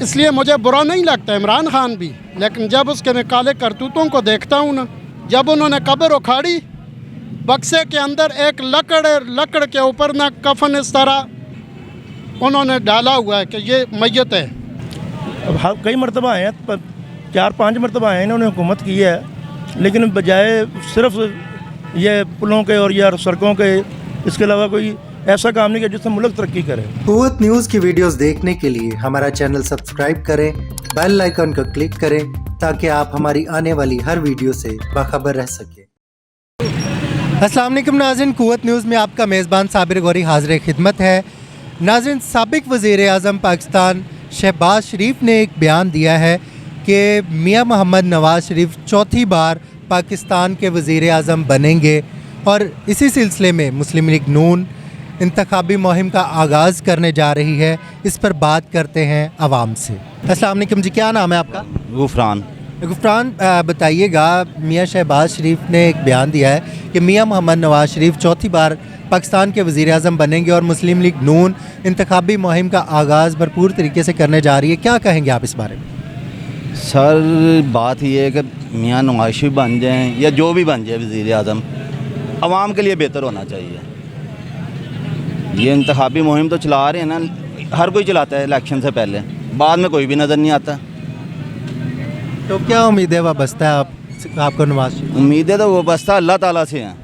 इसलिए मुझे बुरा नहीं लगता इमरान खान भी, लेकिन जब उसके मैं काले करतूतों को देखता हूँ ना, जब उन्होंने कब्र उखाड़ी, बक्से के अंदर एक लकड़ के ऊपर ना कफन इस तरह उन्होंने डाला हुआ है कि ये मैयत है। अब कई मरतबा आए हैं, 4-5 मरतबा आए हैं, इन्होंने हुकूमत की है, लेकिन बजाय सिर्फ ये पुलों के और या सड़कों के, इसके अलावा कोई ऐसा काम नहीं किया जिससे मुल्क तरक्की करे। कुव्वत न्यूज़ की वीडियोस देखने के लिए हमारा चैनल सब्सक्राइब करें, बेल आइकन को क्लिक करें ताकि आप हमारी आने वाली हर वीडियो से बाखबर रह सकें। अस्सलाम वालेकुम नाज़रीन, कुव्वत न्यूज़ में आपका मेज़बान साबिर गौरी हाज़िर खिदमत है। नाज़रीन, साबिक वज़ीर आज़म पाकिस्तान शहबाज शरीफ ने एक बयान दिया है कि मियां मोहम्मद नवाज़ शरीफ चौथी बार पाकिस्तान के वज़ीर आज़म बनेंगे और इसी सिलसिले में मुस्लिम लीग नून इंतखाबी मुहिम का आगाज़ करने जा रही है। इस पर बात करते हैं आवाम से। अस्सलाम वालेकुम जी, क्या नाम है आपका? गुफरान। गुफरान, बताइएगा, मियां शहबाज शरीफ ने एक बयान दिया है कि मियां मोहम्मद नवाज़ शरीफ चौथी बार पाकिस्तान के वज़ीर आज़म बनेंगे और मुस्लिम लीग नून इंतखाबी मुहिम का आगाज़ भरपूर तरीके से करने जा रही है। क्या कहेंगे आप इस बारे में? सर, बात यह है कि मियां नवाज शरीफ बन जाएँ या जो भी बन जाए वज़ीर आज़म, आवाम के लिए बेहतर होना चाहिए। ये इंतखाबी मुहिम तो चला रहे हैं ना, हर कोई चलाता है इलेक्शन से पहले, बाद में कोई भी नज़र नहीं आता। तो क्या उम्मीदें वाबस्ता है आपको नवाज शरीफ? उम्मीदें तो वाबस्ता अल्लाह ताला से हैं,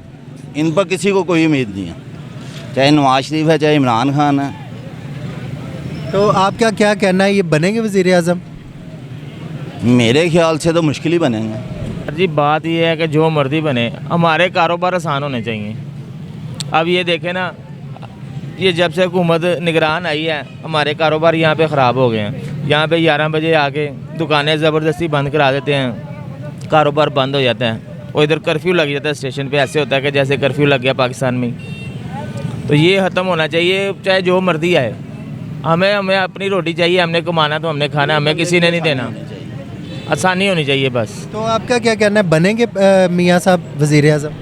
इन पर किसी को कोई उम्मीद नहीं है, चाहे नवाज शरीफ है चाहे इमरान खान है। तो आपका क्या कहना है, ये बनेंगे वज़ीर आज़म? मेरे ख्याल से तो मुश्किल ही बनेंगे। जी, बात यह है कि जो मर्जी बने, हमारे कारोबार आसान होने चाहिए। अब ये देखें ना, ये जब से हुकूमत निगरान आई है, हमारे कारोबार यहाँ पे ख़राब हो गए हैं। यहाँ पे 11 बजे आके दुकानें ज़बरदस्ती बंद करा देते हैं, कारोबार बंद हो जाता है। और इधर कर्फ्यू लग जाता है स्टेशन पे, ऐसे होता है कि जैसे कर्फ्यू लग गया पाकिस्तान में। तो ये ख़त्म होना चाहिए, चाहे जो मर्जी आए। हमें अपनी रोटी चाहिए, हमने कमाना तो हमने खाना, हमें किसी ने नहीं देना। आसानी होनी चाहिए बस। तो आपका क्या कहना है, बनेंगे मियाँ साहब वज़ीर आज़म?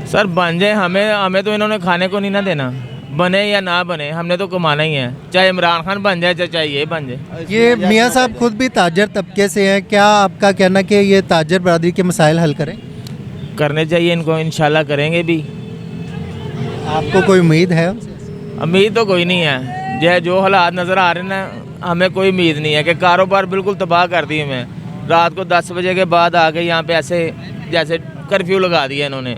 सर, बन जाए, हमें तो इन्होंने खाने को नहीं ना देना, बने या ना बने, हमने तो कमाना ही है। चाहे इमरान खान बन जाए चाहे ये बन जाए। ये मियाँ साहब खुद भी ताजर तबके से हैं, क्या आपका कहना कि ये ताजर बरादरी के मसाइल हल करें? करने चाहिए इनको, इंशाल्लाह करेंगे भी। आपको कोई उम्मीद है? उम्मीद तो कोई नहीं है, जो हालात नज़र आ रहे हैं ना, हमें कोई उम्मीद नहीं है। कि कारोबार बिल्कुल तबाह कर दिए हमें। रात को 10 बजे के बाद आके यहाँ पे ऐसे जैसे कर्फ्यू लगा दिया इन्होंने।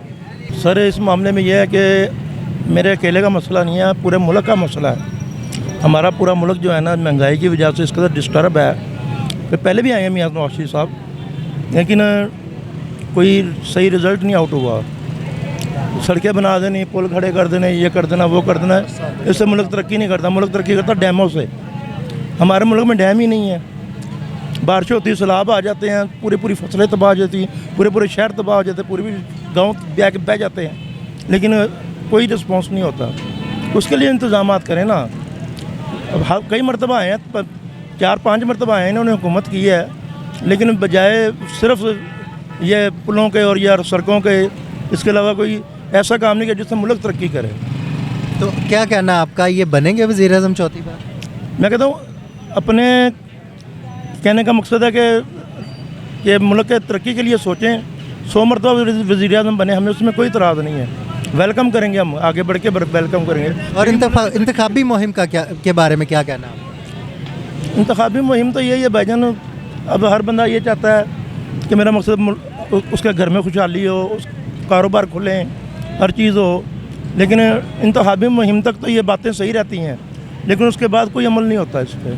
सर, इस मामले में यह है कि मेरे अकेले का मसला नहीं है, पूरे मुल्क का मसला है। हमारा पूरा मुल्क जो है ना, महंगाई की वजह से इसके अंदर डिस्टर्ब है। तो पहले भी आए हैं मियां नवाज शरीफ साहब, लेकिन कोई सही रिज़ल्ट नहीं आउट हुआ। सड़कें बना देनी, पुल खड़े कर देने, ये कर देना, वो कर देना, इससे मुल्क तरक्की नहीं करता। मुल्क तरक्की करता डैमों से। हमारे मुल्क में डैम ही नहीं है। बारिश होती, सैलाब आ जाते हैं, पूरी फसलें तबाह हो जाती हैं, पूरे शहर तबाह हो जाते हैं, पूरे गाँव बह जाते हैं, लेकिन कोई रिस्पॉन्स नहीं होता। उसके लिए इंतज़ाम करें ना। अब कई मरतबा आए हैं, 4-5 मरतबा आए हैं, इन्होंने हुकूमत की है, लेकिन बजाय सिर्फ ये पुलों के और या सड़कों के, इसके अलावा कोई ऐसा काम नहीं किया जिससे मुल्क तरक्की करे। तो क्या कहना है आपका, ये बनेंगे वज़ीर आज़म चौथी बार? मैं कहता हूँ, अपने कहने का मकसद है कि मुल्क के तरक्की के लिए सोचें। 100 मरतबा वज़ीर आज़म बने, हमें उसमें कोई इतराज़ नहीं है। वेलकम करेंगे, हम आगे बढ़ के वेलकम करेंगे। और इंतखाबी मुहिम का के बारे में क्या कहना है? इंतखाबी मुहिम तो यही है भाईजान, अब हर बंदा ये चाहता है कि मेरा मकसद उसके घर में खुशहाली हो, उस कारोबार खुलें, हर चीज़ हो। लेकिन इंतखाबी मुहिम तक तो ये बातें सही रहती हैं, लेकिन उसके बाद कोई अमल नहीं होता इस पर।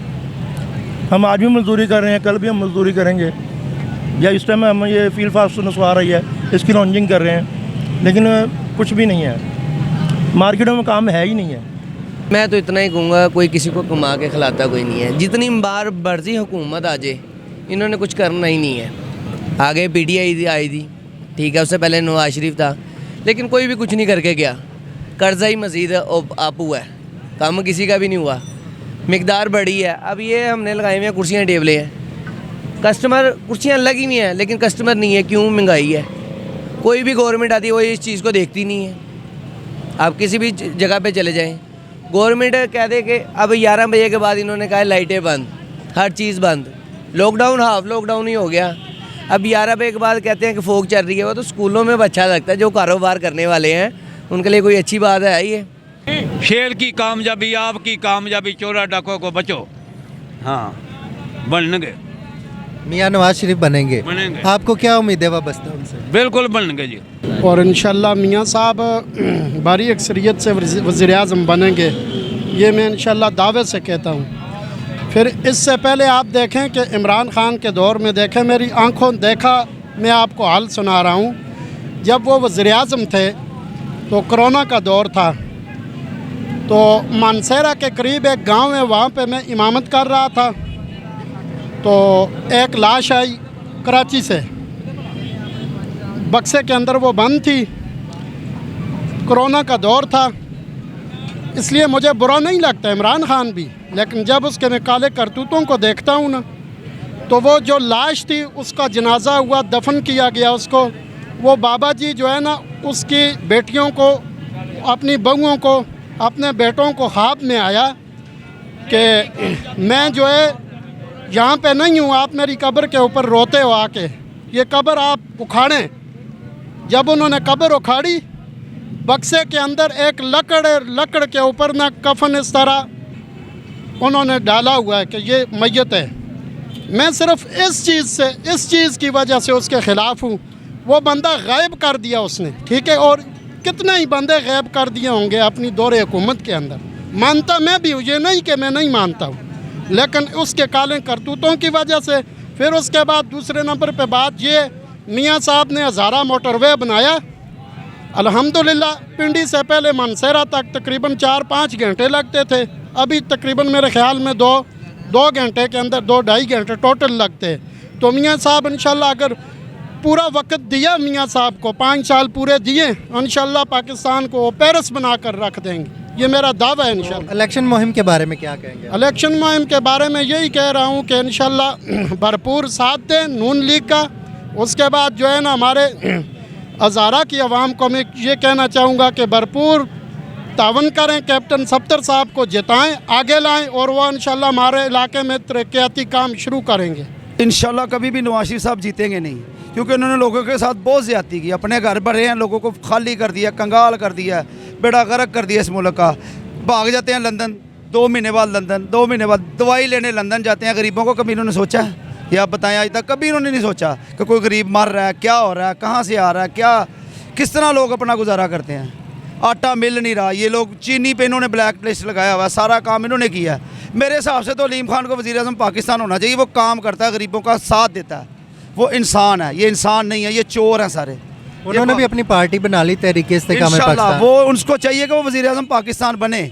हम आज भी मजदूरी कर रहे हैं, कल भी हम मजदूरी करेंगे, या इस टाइम हम ये फील्ड फास्ट आ रही है, इसकी लॉन्चिंग कर रहे हैं, लेकिन कुछ भी नहीं है। मार्केटों में काम है ही नहीं है। मैं तो इतना ही कहूँगा, कोई किसी को कमा के खिलाता कोई नहीं है। जितनी बार मर्जी हुकूमत आ जाए, इन्होंने कुछ करना ही नहीं है। आगे PTI आई थी, ठीक है, उससे पहले नवाज शरीफ था, लेकिन कोई भी कुछ नहीं करके गया। कर्जा ही मज़ीद आप हुआ है, काम किसी का भी नहीं हुआ, मिकदार बढ़ी है। अब ये हमने लगाए हुए हैं कुर्सियाँ टेबलें हैं, कस्टमर कुर्सियाँ लगी हुई हैं लेकिन कस्टमर नहीं है। क्यों? महंगाई है। कोई भी गवर्नमेंट आती है वो इस चीज़ को देखती नहीं है। आप किसी भी जगह पे चले जाएं, गवर्नमेंट कह दे कि अब 11 बजे के बाद इन्होंने कहा लाइटें बंद, हर चीज़ बंद, लॉकडाउन हाफ लॉकडाउन ही हो गया। अब 11 पे के बाद कहते हैं कि फोक चल रही है, वो तो स्कूलों में अच्छा लगता है, जो कारोबार करने वाले हैं उनके लिए कोई अच्छी बात है ये। शेर की कामयाबी आपकी कामयाबी, चोरा डाकों को बचो। हाँ बनेंगे, मियाँ नवाज शरीफ बनेंगे। बनेंगे। आपको क्या उम्मीद है वाबस्ता उनसे? बिल्कुल बनेंगे जी। और इंशाल्लाह मियाँ साहब भारी अक्सरियत से वज़ीर आज़म बनेंगे, ये मैं इंशाल्लाह दावे से कहता हूँ। फिर इससे पहले आप देखें कि इमरान ख़ान के दौर में देखें, मेरी आंखों देखा, मैं आपको हाल सुना रहा हूँ, जब वो वज़ीर आज़म थे तो कोरोना का दौर था, तो मानसेरा के करीब एक गांव है, वहाँ पे मैं इमामत कर रहा था, तो एक लाश आई कराची से, बक्से के अंदर वो बंद थी, कोरोना का दौर था, इसलिए मुझे बुरा नहीं लगता इमरान ख़ान भी, लेकिन जब उसके मैं काले करतूतों को देखता हूँ ना, तो वो जो लाश थी उसका जनाजा हुआ, दफन किया गया उसको, वो बाबा जी जो है ना उसकी बेटियों को, अपनी बहुओं को, अपने बेटों को ख्वाब में आया कि मैं जो है यहाँ पे नहीं हूँ, आप मेरी कब्र के ऊपर रोते हो आके, ये कब्र आप उखाड़ें। जब उन्होंने कब्र उखाड़ी, बक्से के अंदर एक लकड़ के ऊपर ना कफन इस तरह उन्होंने डाला हुआ है कि ये मैयत है। मैं सिर्फ इस चीज़ की वजह से उसके ख़िलाफ़ हूँ। वो बंदा गायब कर दिया उसने, ठीक है, और कितने ही बंदे गायब कर दिए होंगे अपनी दौरे हुकूमत के अंदर। मानता मैं भी हूँ, ये नहीं कि मैं नहीं मानता हूँ, लेकिन उसके काले करतूतों की वजह से। फिर उसके बाद दूसरे नंबर पे बात ये, मियाँ साहब ने हज़ारा मोटरवे बनाया, अल्हम्दुलिल्लाह। पिंडी से पहले मानसेरा तक तकरीबन 4-5 घंटे लगते थे, अभी तकरीबन मेरे ख्याल में 2 घंटे के अंदर 2-2.5 घंटे टोटल लगते हैं। तो मियाँ साहब इंशाल्लाह अगर पूरा वक्त दिया मियाँ साहब को, 5 साल पूरे दिए, इंशाल्लाह पाकिस्तान को वो पेरिस बना कर रख देंगे, ये मेरा दावा है इंशाल्लाह। इलेक्शन मुहिम के बारे में क्या कहेंगे? इलेक्शन मुहिम के बारे में यही कह रहा हूँ कि इंशाल्लाह भरपूर साथ दें नून लीग का। उसके बाद जो है ना हमारे हज़ारा की आवाम को मैं ये कहना चाहूँगा कि भरपूर तावन करें, कैप्टन सफ्तर साहब को जिताएं, आगे लाएं, और वो इंशाल्लाह हमारे इलाके में तरक्याती काम शुरू करेंगे। इंशाल्लाह कभी भी नवाज शरीफ साहब जीतेंगे नहीं, क्योंकि उन्होंने लोगों के साथ बहुत ज़्यादती की, अपने घर भरे हैं, लोगों को खाली कर दिया, कंगाल कर दिया, बेड़ा गर्क कर दिया इस मुल्क का। भाग जाते हैं लंदन, 2 महीने बाद लंदन, 2 महीने बाद दवाई लेने लंदन जाते हैं। गरीबों को कभी इन्होंने सोचा है? या आप बताएं, आज तक कभी इन्होंने नहीं सोचा कि कोई गरीब मर रहा है, क्या हो रहा है, कहाँ से आ रहा है, क्या किस तरह लोग अपना गुजारा करते हैं। आटा मिल नहीं रहा, ये लोग चीनी पे इन्होंने ब्लैक लिस्ट लगाया हुआ है, सारा काम इन्होंने किया है। मेरे हिसाब से तो अलीम खान को वज़ीर आज़म पाकिस्तान होना चाहिए। वो काम करता है, गरीबों का साथ देता है, वो इंसान है। ये इंसान नहीं है, ये चोर हैं सारे। उन्होंने भी अपनी पार्टी बना ली, तहरीक इस्तेकाम पाकिस्तान। वो उनको चाहिए कि वो वज़ीर आज़म पाकिस्तान बने,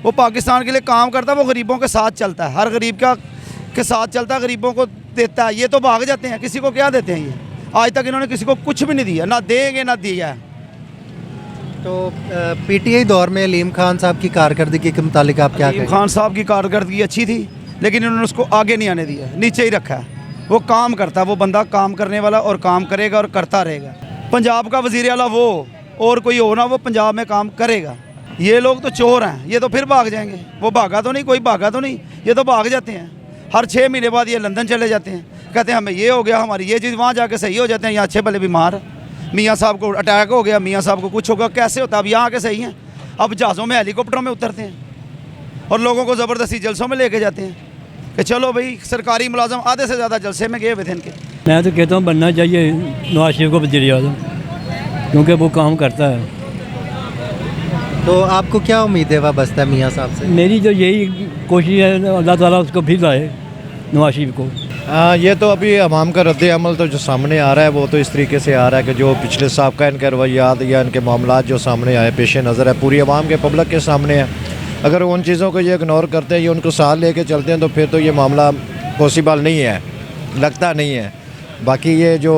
वो पाकिस्तान के लिए काम करता है, वो गरीबों के साथ चलता है, हर गरीब के साथ चलता है, गरीबों को देता है। ये तो भाग जाते हैं, किसी को क्या देते हैं? ये आज तक इन्होंने किसी को कुछ भी नहीं दिया, ना देंगे ना दिया है। तो पीटीआई दौर में अलीम खान साहब की कारकर्दगी के मुतालिक आप क्या कहेंगे? खान साहब की कारकर्दगी अच्छी थी, लेकिन इन्होंने उसको आगे नहीं आने दिया, नीचे ही रखा है। वो काम करता है, वो बंदा काम करने वाला, और काम करेगा और करता रहेगा। पंजाब का वज़ीर आला वो और कोई हो ना, वो पंजाब में काम करेगा। ये लोग तो चोर हैं, ये तो फिर भाग जाएंगे। वो भागा तो नहीं, कोई भागा तो नहीं, ये तो भाग जाते हैं। हर 6 महीने बाद ये लंदन चले जाते हैं, कहते हैं हमें ये हो गया, हमारी ये चीज़, वहाँ जाके सही हो जाते हैं। यहाँ अच्छे भले बीमार, मियाँ साहब को अटैक हो गया, मियाँ साहब को कुछ हो गया, कैसे होता है? अब यहाँ आके सही हैं, अब जहाज़ों में, हेलीकॉप्टरों में उतरते हैं और लोगों को ज़बरदस्ती जलसों में लेके जाते हैं कि चलो भाई। सरकारी मुलाजम आधे से ज़्यादा जलसे में गए हुए थे इनके। मैं तो कहता हूँ बनना चाहिए नवाज शरीफ को वज़ीर आज़म, क्योंकि वो काम करता है। तो आपको क्या उम्मीद है वाबस्ता मियाँ साहब से? मेरी तो यही कोशिश है, अल्लाह ताला उसको फिर लाए नवाज शरीफ को। ये तो अभी अवाम का रद्द अमल तो जो सामने आ रहा है, वो तो इस तरीके से आ रहा है कि जो पिछले साहब का इनके रवैयात या इनके मामलात जो सामने आए पेश नज़र है, पूरी अवाम के पब्लिक के सामने है। अगर उन चीज़ों को ये इग्नोर करते हैं, ये उनको साथ लेके चलते हैं, तो फिर तो ये मामला पॉसिबल नहीं है, लगता नहीं है। बाकी ये जो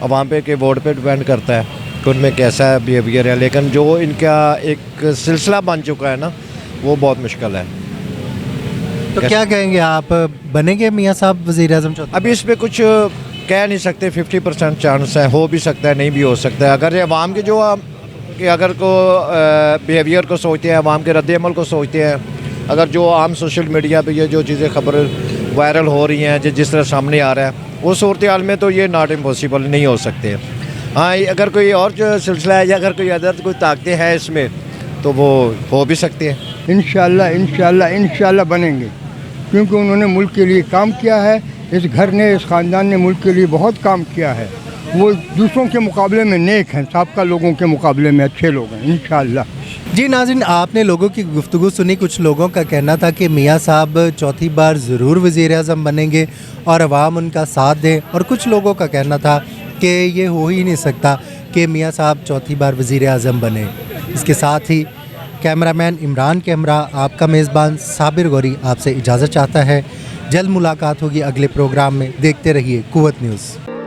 अवाम पे के वोट पे डिपेंड करता है कि उनमें कैसा बिहेवियर है, लेकिन जो इनका एक सिलसिला बन चुका है ना, वो बहुत मुश्किल है। तो क्या कहेंगे आप, बनेंगे मियाँ साहब वज़ीर आज़म? अभी इस पर कुछ कह नहीं सकते, 50% चांस है, हो भी सकता है, नहीं भी हो सकता है। अगर ये अवाम के जो कि अगर को बिहेवियर को सोचते हैं, अवाम के रद्द अमल को सोचते हैं, अगर जो आम सोशल मीडिया पे ये जो चीज़ें खबर वायरल हो रही हैं जिस तरह सामने आ रहा है, उस सूरत हाल में तो ये नॉट इम्पॉसिबल नहीं हो सकते। हाँ, अगर कोई और जो सिलसिला है या अगर कोई अदर कोई ताकतें हैं इसमें तो वो हो भी सकते हैं। इंशाल्लाह बनेंगे, क्योंकि उन्होंने मुल्क के लिए काम किया है। इस घर ने, इस ख़ानदान ने मुल्क के लिए बहुत काम किया है। वो दूसरों के मुकाबले में नेक हैं, साबका लोगों के मुकाबले में अच्छे लोग हैं इंशाल्लाह। जी नाज़रीन, आपने लोगों की गुफ्तगू सुनी। कुछ लोगों का कहना था कि मियाँ साहब चौथी बार ज़रूर वज़ीर-ए-आज़म बनेंगे और अवाम उनका साथ दें, और कुछ लोगों का कहना था कि ये हो ही नहीं सकता कि मियाँ साहब चौथी बार वज़ीर-ए-आज़म बने। इसके साथ ही कैमरामैन इमरान के हमरा आपका मेज़बान साबिर गौरी आपसे इजाज़त चाहता है। जल्द मुलाकात होगी अगले प्रोग्राम में। देखते रहिए कुव्वत न्यूज़।